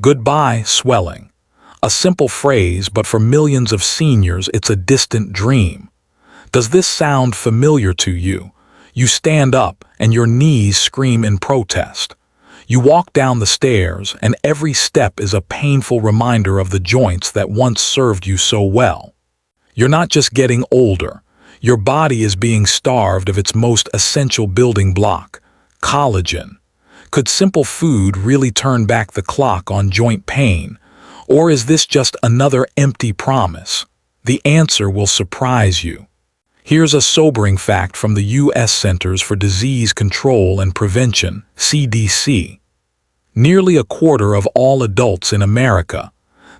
Goodbye, swelling. A simple phrase, but for millions of seniors, it's a distant dream. Does this sound familiar to you? You stand up and your knees scream in protest. You walk down the stairs and every step is a painful reminder of the joints that once served you so well. You're not just getting older. Your body is being starved of its most essential building block, collagen. Could simple food really turn back the clock on joint pain? Or is this just another empty promise? The answer will surprise you. Here's a sobering fact from the U.S. Centers for Disease Control and Prevention, CDC. Nearly a quarter of all adults in America,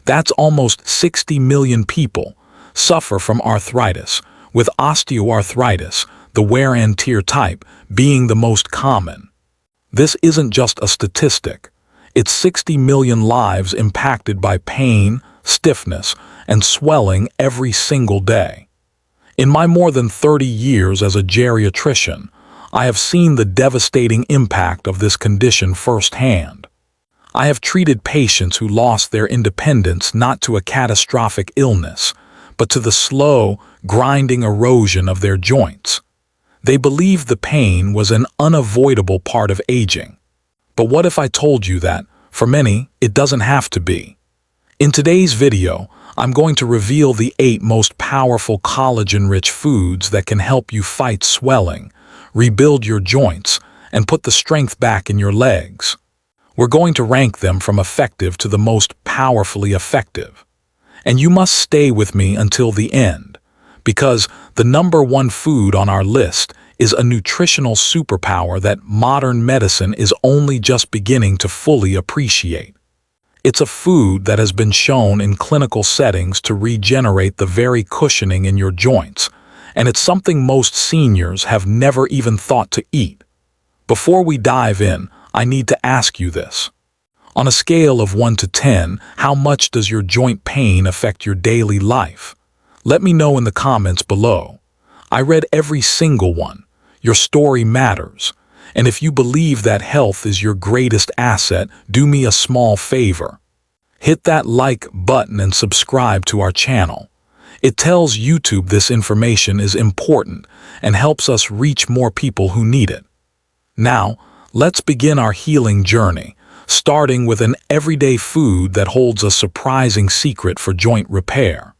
that's almost 60 million people, suffer from arthritis, with osteoarthritis, the wear and tear type, being the most common. This isn't just a statistic. It's 60 million lives impacted by pain, stiffness, and swelling every single day. In my more than 30 years as a geriatrician, I have seen the devastating impact of this condition firsthand. I have treated patients who lost their independence not to a catastrophic illness, but to the slow, grinding erosion of their joints. They believed the pain was an unavoidable part of aging. But what if I told you that, for many, it doesn't have to be? In today's video, I'm going to reveal the 8 most powerful collagen-rich foods that can help you fight swelling, rebuild your joints, and put the strength back in your legs. We're going to rank them from effective to the most powerfully effective. And you must stay with me until the end, because the number 1 food on our list is a nutritional superpower that modern medicine is only just beginning to fully appreciate. It's a food that has been shown in clinical settings to regenerate the very cushioning in your joints, and it's something most seniors have never even thought to eat. Before we dive in, I need to ask you this. On a scale of 1 to 10, how much does your joint pain affect your daily life? Let me know in the comments below. I read every single one. Your story matters. And if you believe that health is your greatest asset, do me a small favor. Hit that like button and subscribe to our channel. It tells YouTube this information is important and helps us reach more people who need it. Now, let's begin our healing journey, starting with an everyday food that holds a surprising secret for joint repair.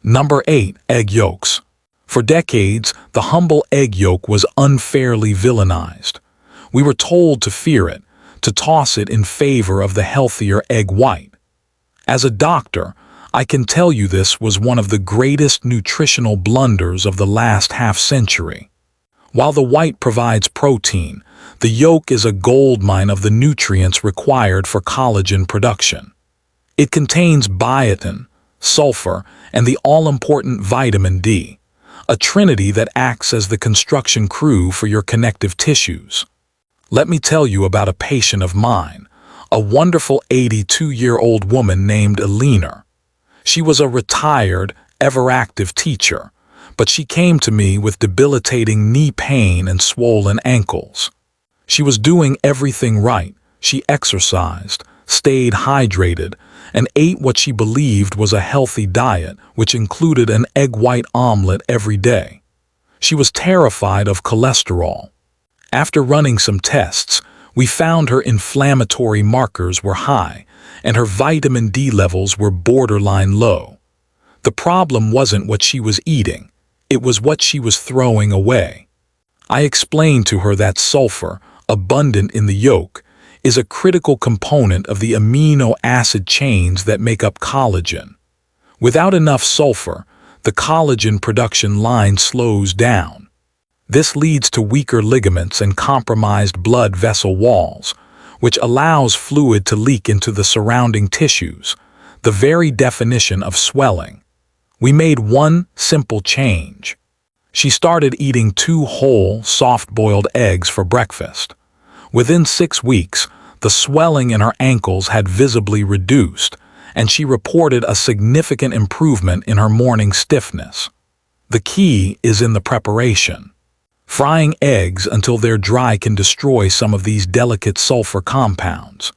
Number 8, egg yolks. For decades, the humble egg yolk was unfairly villainized. We were told to fear it, to toss it in favor of the healthier egg white. As a doctor, I can tell you this was one of the greatest nutritional blunders of the last half-century. While the white provides protein, the yolk is a goldmine of the nutrients required for collagen production. It contains biotin, sulfur, and the all-important vitamin D, a trinity that acts as the construction crew for your connective tissues. Let me tell you about a patient of mine, a wonderful 82-year-old woman named Elena. She was a retired, ever-active teacher, but she came to me with debilitating knee pain and swollen ankles. She was doing everything right. She exercised, stayed hydrated, and ate what she believed was a healthy diet, which included an egg white omelet every day. She was terrified of cholesterol. After running some tests, we found her inflammatory markers were high, and her vitamin D levels were borderline low. The problem wasn't what she was eating, it was what she was throwing away. I explained to her that sulfur, abundant in the yolk, is a critical component of the amino acid chains that make up collagen. Without enough sulfur, the collagen production line slows down. This leads to weaker ligaments and compromised blood vessel walls, which allows fluid to leak into the surrounding tissues, the very definition of swelling. We made one simple change. She started eating 2 whole, soft-boiled eggs for breakfast. Within 6 weeks, the swelling in her ankles had visibly reduced, and she reported a significant improvement in her morning stiffness. The key is in the preparation. Frying eggs until they're dry can destroy some of these delicate sulfur compounds.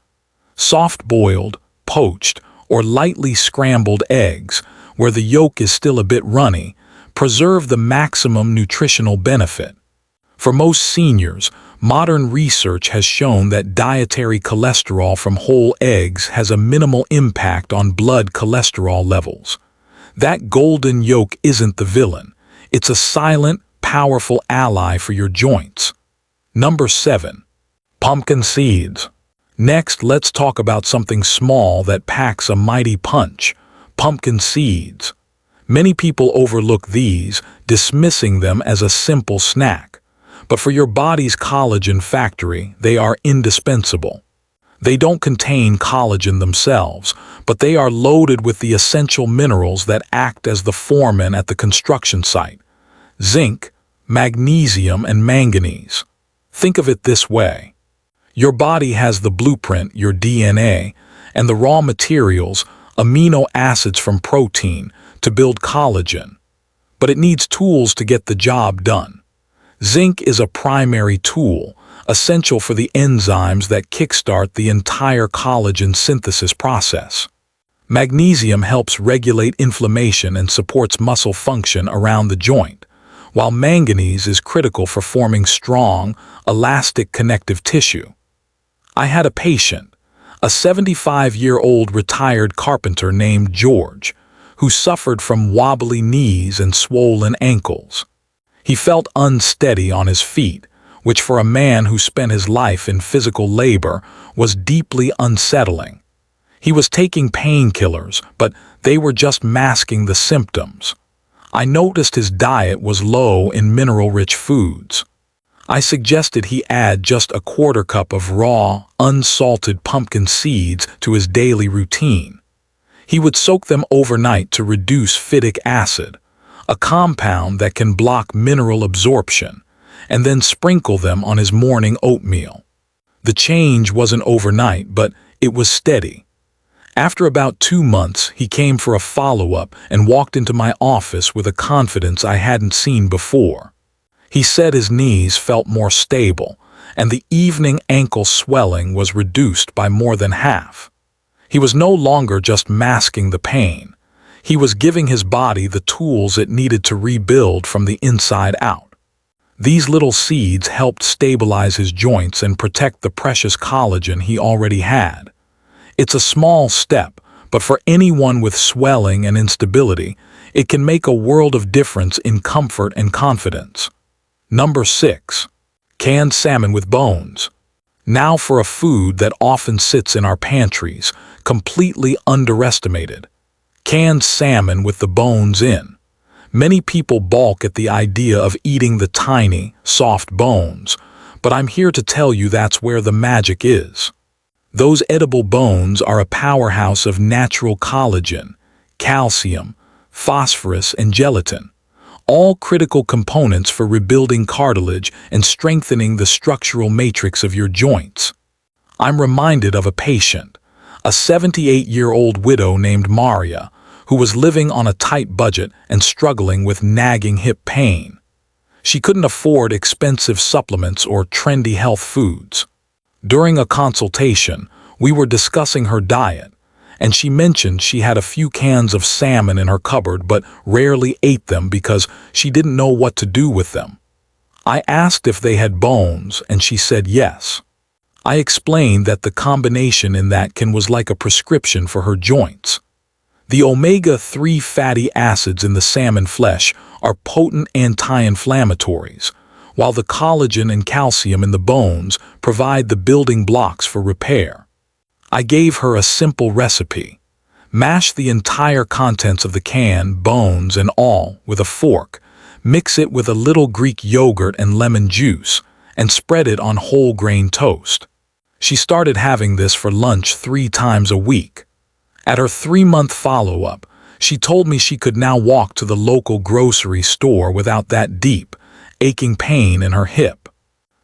Soft-boiled, poached or lightly scrambled eggs, where the yolk is still a bit runny, preserve the maximum nutritional benefit. For most seniors, modern research has shown that dietary cholesterol from whole eggs has a minimal impact on blood cholesterol levels. That golden yolk isn't the villain. It's a silent, powerful ally for your joints. Number 7. Pumpkin seeds. Next, let's talk about something small that packs a mighty punch: pumpkin seeds. Many people overlook these, dismissing them as a simple snack. But for your body's collagen factory, they are indispensable. They don't contain collagen themselves, but they are loaded with the essential minerals that act as the foremen at the construction site: zinc, magnesium, and manganese. Think of it this way. Your body has the blueprint, your DNA, and the raw materials, amino acids from protein, to build collagen. But it needs tools to get the job done. Zinc is a primary tool, essential for the enzymes that kickstart the entire collagen synthesis process. Magnesium helps regulate inflammation and supports muscle function around the joint, while manganese is critical for forming strong, elastic connective tissue. I had a patient, a 75-year-old retired carpenter named George, who suffered from wobbly knees and swollen ankles. He felt unsteady on his feet, which for a man who spent his life in physical labor was deeply unsettling. He was taking painkillers, but they were just masking the symptoms. I noticed his diet was low in mineral-rich foods. I suggested he add just a quarter cup of raw, unsalted pumpkin seeds to his daily routine. He would soak them overnight to reduce phytic acid, a compound that can block mineral absorption, and then sprinkle them on his morning oatmeal. The change wasn't overnight, but it was steady. After about 2 months, he came for a follow-up and walked into my office with a confidence I hadn't seen before. He said his knees felt more stable, and the evening ankle swelling was reduced by more than half. He was no longer just masking the pain. He was giving his body the tools it needed to rebuild from the inside out. These little seeds helped stabilize his joints and protect the precious collagen he already had. It's a small step, but for anyone with swelling and instability, it can make a world of difference in comfort and confidence. Number 6. Canned salmon with bones. Now for a food that often sits in our pantries, completely underestimated: canned salmon with the bones in. Many people balk at the idea of eating the tiny, soft bones, but I'm here to tell you that's where the magic is. Those edible bones are a powerhouse of natural collagen, calcium, phosphorus, and gelatin, all critical components for rebuilding cartilage and strengthening the structural matrix of your joints. I'm reminded of a patient, a 78-year-old widow named Maria, who was living on a tight budget and struggling with nagging hip pain. She couldn't afford expensive supplements or trendy health foods. During a consultation, we were discussing her diet, and she mentioned she had a few cans of salmon in her cupboard but rarely ate them because she didn't know what to do with them. I asked if they had bones, and she said yes. I explained that the combination in that can was like a prescription for her joints. The omega-3 fatty acids in the salmon flesh are potent anti-inflammatories, while the collagen and calcium in the bones provide the building blocks for repair. I gave her a simple recipe: mash the entire contents of the can, bones and all, with a fork, mix it with a little Greek yogurt and lemon juice, and spread it on whole grain toast. She started having this for lunch 3 times a week. At her 3-month follow-up, she told me she could now walk to the local grocery store without that deep, aching pain in her hip.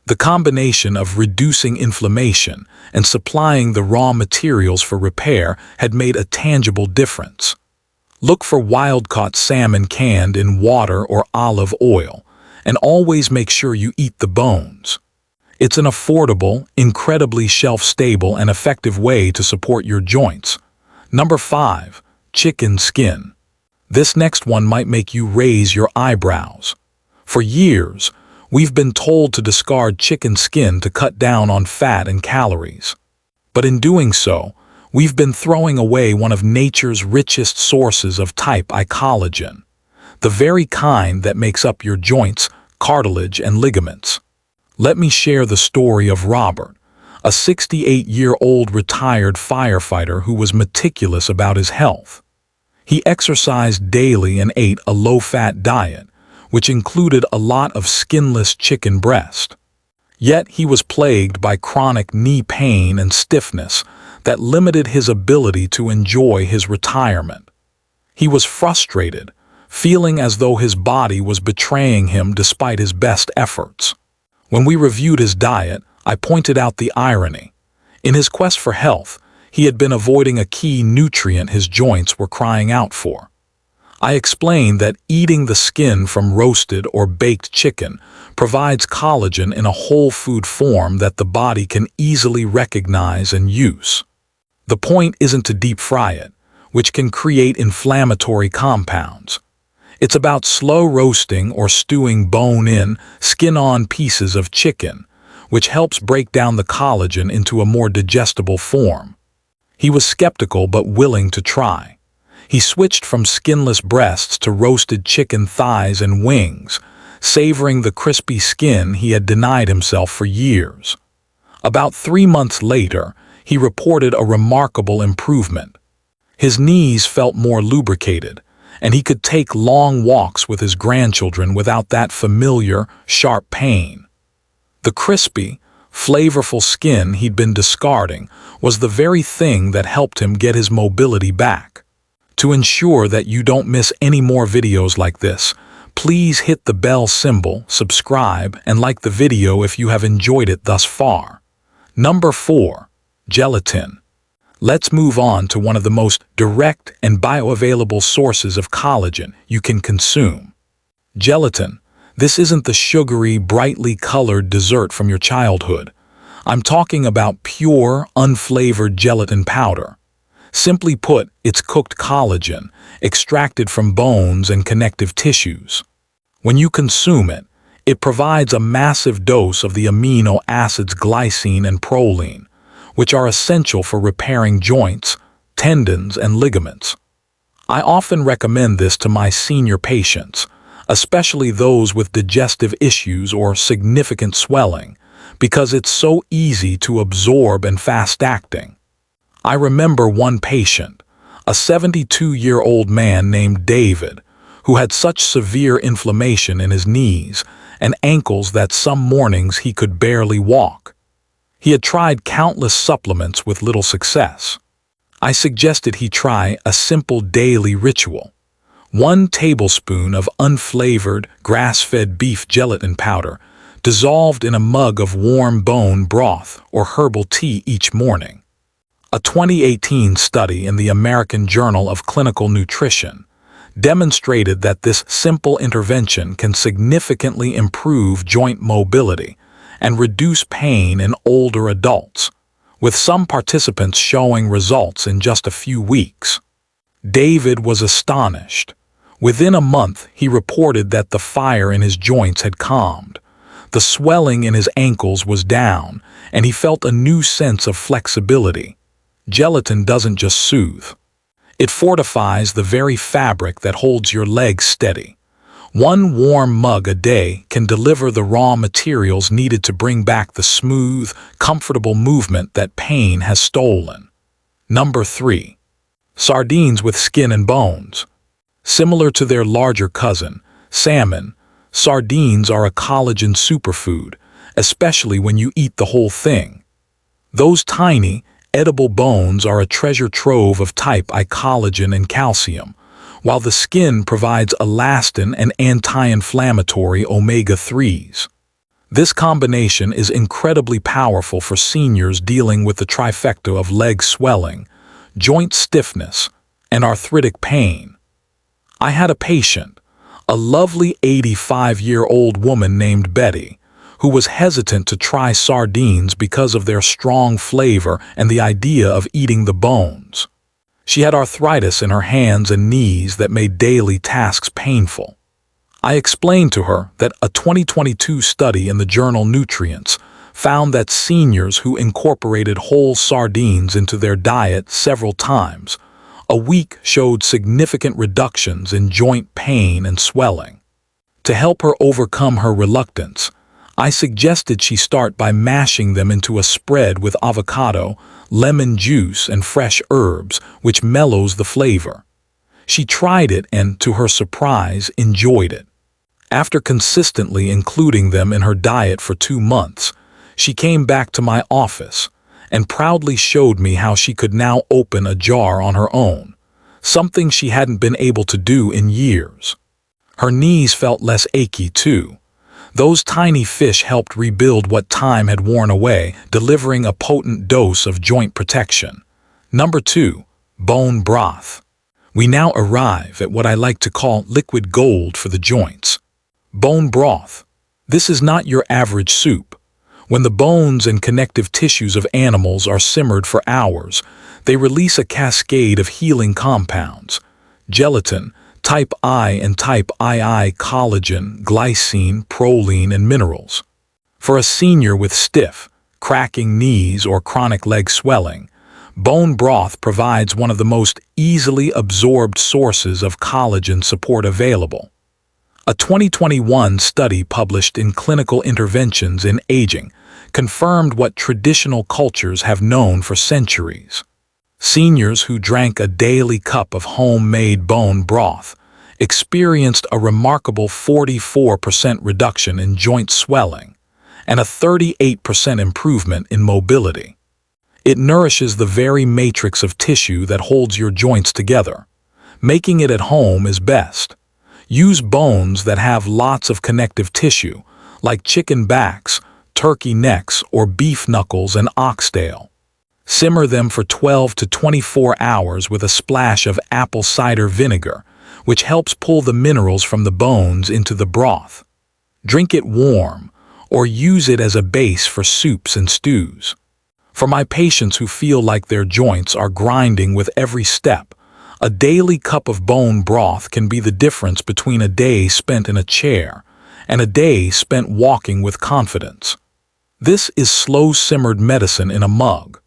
The combination of reducing inflammation and supplying the raw materials for repair had made a tangible difference. Look for wild-caught salmon canned in water or olive oil, and always make sure you eat the bones. It's an affordable, incredibly shelf-stable, and effective way to support your joints. Number 5. Chicken skin. This next one might make you raise your eyebrows. For years, we've been told to discard chicken skin to cut down on fat and calories. But in doing so, we've been throwing away one of nature's richest sources of type I collagen, the very kind that makes up your joints, cartilage, and ligaments. Let me share the story of Robert, a 68-year-old retired firefighter who was meticulous about his health. He exercised daily and ate a low-fat diet, which included a lot of skinless chicken breast. Yet he was plagued by chronic knee pain and stiffness that limited his ability to enjoy his retirement. He was frustrated, feeling as though his body was betraying him despite his best efforts. When we reviewed his diet, I pointed out the irony. In his quest for health, he had been avoiding a key nutrient his joints were crying out for. I explained that eating the skin from roasted or baked chicken provides collagen in a whole food form that the body can easily recognize and use. The point isn't to deep fry it, which can create inflammatory compounds. It's about slow roasting or stewing bone-in, skin-on pieces of chicken, which helps break down the collagen into a more digestible form. He was skeptical but willing to try. He switched from skinless breasts to roasted chicken thighs and wings, savoring the crispy skin he had denied himself for years. About 3 months later, he reported a remarkable improvement. His knees felt more lubricated, and he could take long walks with his grandchildren without that familiar, sharp pain. The crispy, flavorful skin he'd been discarding was the very thing that helped him get his mobility back. To ensure that you don't miss any more videos like this, please hit the bell symbol, subscribe, and like the video if you have enjoyed it thus far. Number 4. Gelatin. Let's move on to one of the most direct and bioavailable sources of collagen you can consume. Gelatin. This isn't the sugary, brightly colored dessert from your childhood. I'm talking about pure, unflavored gelatin powder. Simply put, it's cooked collagen, extracted from bones and connective tissues. When you consume it, it provides a massive dose of the amino acids glycine and proline, which are essential for repairing joints, tendons, and ligaments. I often recommend this to my senior patients, especially those with digestive issues or significant swelling, because it's so easy to absorb and fast-acting. I remember one patient, a 72-year-old man named David, who had such severe inflammation in his knees and ankles that some mornings he could barely walk. He had tried countless supplements with little success. I suggested he try a simple daily ritual. 1 tablespoon of unflavored, grass-fed beef gelatin powder dissolved in a mug of warm bone broth or herbal tea each morning. A 2018 study in the American Journal of Clinical Nutrition demonstrated that this simple intervention can significantly improve joint mobility and reduce pain in older adults, with some participants showing results in just a few weeks. David was astonished. Within a month, he reported that the fire in his joints had calmed. The swelling in his ankles was down, and he felt a new sense of flexibility. Gelatin doesn't just soothe. It fortifies the very fabric that holds your legs steady. 1 warm mug a day can deliver the raw materials needed to bring back the smooth, comfortable movement that pain has stolen. Number 3. Sardines with skin and bones. Similar to their larger cousin, salmon, sardines are a collagen superfood, especially when you eat the whole thing. Those tiny, edible bones are a treasure trove of type I collagen and calcium, while the skin provides elastin and anti-inflammatory omega-3s. This combination is incredibly powerful for seniors dealing with the trifecta of leg swelling, joint stiffness, and arthritic pain. I had a patient, a lovely 85-year-old woman named Betty, who was hesitant to try sardines because of their strong flavor and the idea of eating the bones. She had arthritis in her hands and knees that made daily tasks painful. I explained to her that a 2022 study in the journal Nutrients found that seniors who incorporated whole sardines into their diet several times a week showed significant reductions in joint pain and swelling. To help her overcome her reluctance, I suggested she start by mashing them into a spread with avocado, lemon juice, and fresh herbs, which mellows the flavor. She tried it and, to her surprise, enjoyed it. After consistently including them in her diet for 2 months, she came back to my office and proudly showed me how she could now open a jar on her own, something she hadn't been able to do in years. Her knees felt less achy too. Those tiny fish helped rebuild what time had worn away, delivering a potent dose of joint protection. Number 2, bone broth. We now arrive at what I like to call liquid gold for the joints. Bone broth. This is not your average soup. When the bones and connective tissues of animals are simmered for hours, they release a cascade of healing compounds: gelatin, type I and type II, collagen, glycine, proline, and minerals. For a senior with stiff, cracking knees or chronic leg swelling, bone broth provides one of the most easily absorbed sources of collagen support available. A 2021 study published in Clinical Interventions in Aging confirmed what traditional cultures have known for centuries. Seniors who drank a daily cup of homemade bone broth experienced a remarkable 44% reduction in joint swelling and a 38% improvement in mobility. It nourishes the very matrix of tissue that holds your joints together. Making it at home is best. Use bones that have lots of connective tissue, like chicken backs, turkey necks, or beef knuckles and oxtail. Simmer them for 12 to 24 hours with a splash of apple cider vinegar, which helps pull the minerals from the bones into the broth. Drink it warm, or use it as a base for soups and stews. For my patients who feel like their joints are grinding with every step, a daily cup of bone broth can be the difference between a day spent in a chair and a day spent walking with confidence. This is slow-simmered medicine in a mug.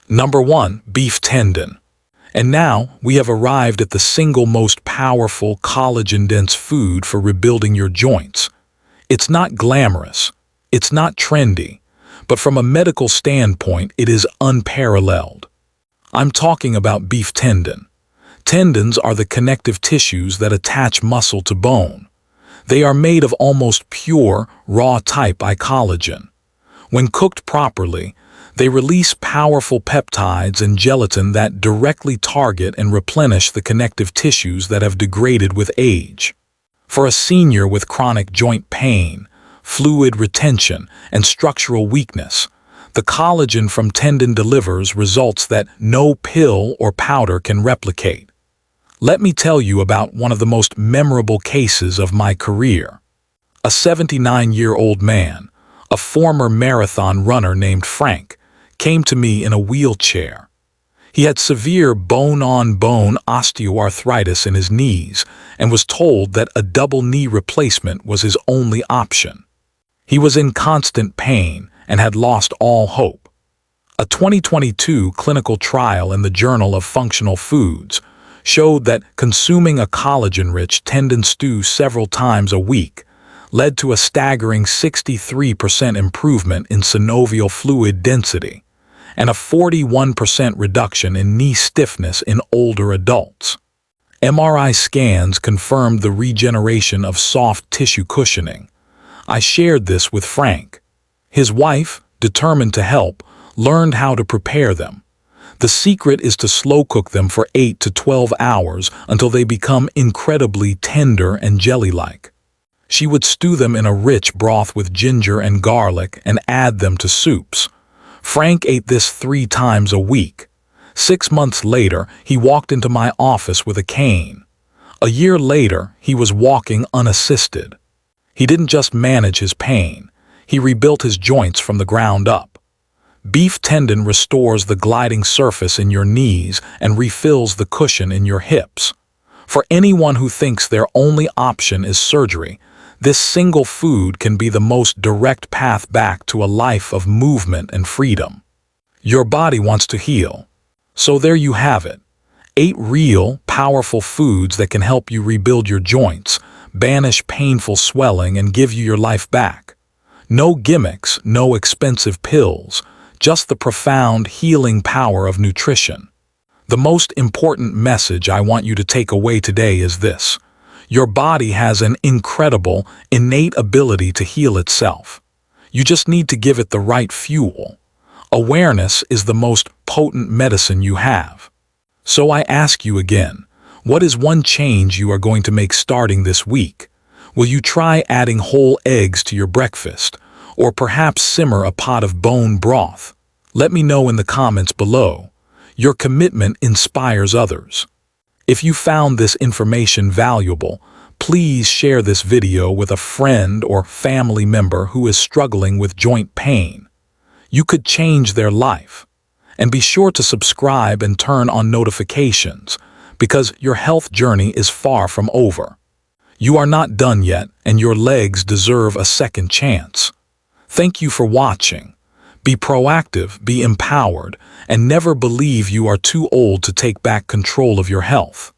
Number 1, beef tendon. And now we have arrived at the single most powerful collagen-dense food for rebuilding your joints. It's not glamorous, it's not trendy, but from a medical standpoint it is unparalleled. I'm talking about beef tendon. Tendons are the connective tissues that attach muscle to bone. They are made of almost pure, raw type I collagen. When cooked properly, they release powerful peptides and gelatin that directly target and replenish the connective tissues that have degraded with age. For a senior with chronic joint pain, fluid retention, and structural weakness, the collagen from tendon delivers results that no pill or powder can replicate. Let me tell you about one of the most memorable cases of my career. A 79-year-old man, a former marathon runner named Frank, came to me in a wheelchair. He had severe bone-on-bone osteoarthritis in his knees and was told that a double knee replacement was his only option. He was in constant pain and had lost all hope. A 2022 clinical trial in the Journal of Functional Foods showed that consuming a collagen-rich tendon stew several times a week led to a staggering 63% improvement in synovial fluid density and a 41% reduction in knee stiffness in older adults. MRI scans confirmed the regeneration of soft tissue cushioning. I shared this with Frank. His wife, determined to help, learned how to prepare them. The secret is to slow cook them for 8 to 12 hours until they become incredibly tender and jelly-like. She would stew them in a rich broth with ginger and garlic and add them to soups. Frank ate this 3 times a week. 6 months later, he walked into my office with a cane. A year later, he was walking unassisted. He didn't just manage his pain, he rebuilt his joints from the ground up. Beef tendon restores the gliding surface in your knees and refills the cushion in your hips. For anyone who thinks their only option is surgery, this single food can be the most direct path back to a life of movement and freedom. Your body wants to heal. So there you have it. 8 real, powerful foods that can help you rebuild your joints, banish painful swelling, and give you your life back. No gimmicks, no expensive pills, just the profound healing power of nutrition. The most important message I want you to take away today is this: your body has an incredible, innate ability to heal itself. You just need to give it the right fuel. Awareness is the most potent medicine you have. So I ask you again, what is one change you are going to make starting this week? Will you try adding whole eggs to your breakfast, or perhaps simmer a pot of bone broth? Let me know in the comments below. Your commitment inspires others. If you found this information valuable, please share this video with a friend or family member who is struggling with joint pain. You could change their life. And be sure to subscribe and turn on notifications, because your health journey is far from over. You are not done yet, and your legs deserve a second chance. Thank you for watching. Be proactive, be empowered, and never believe you are too old to take back control of your health.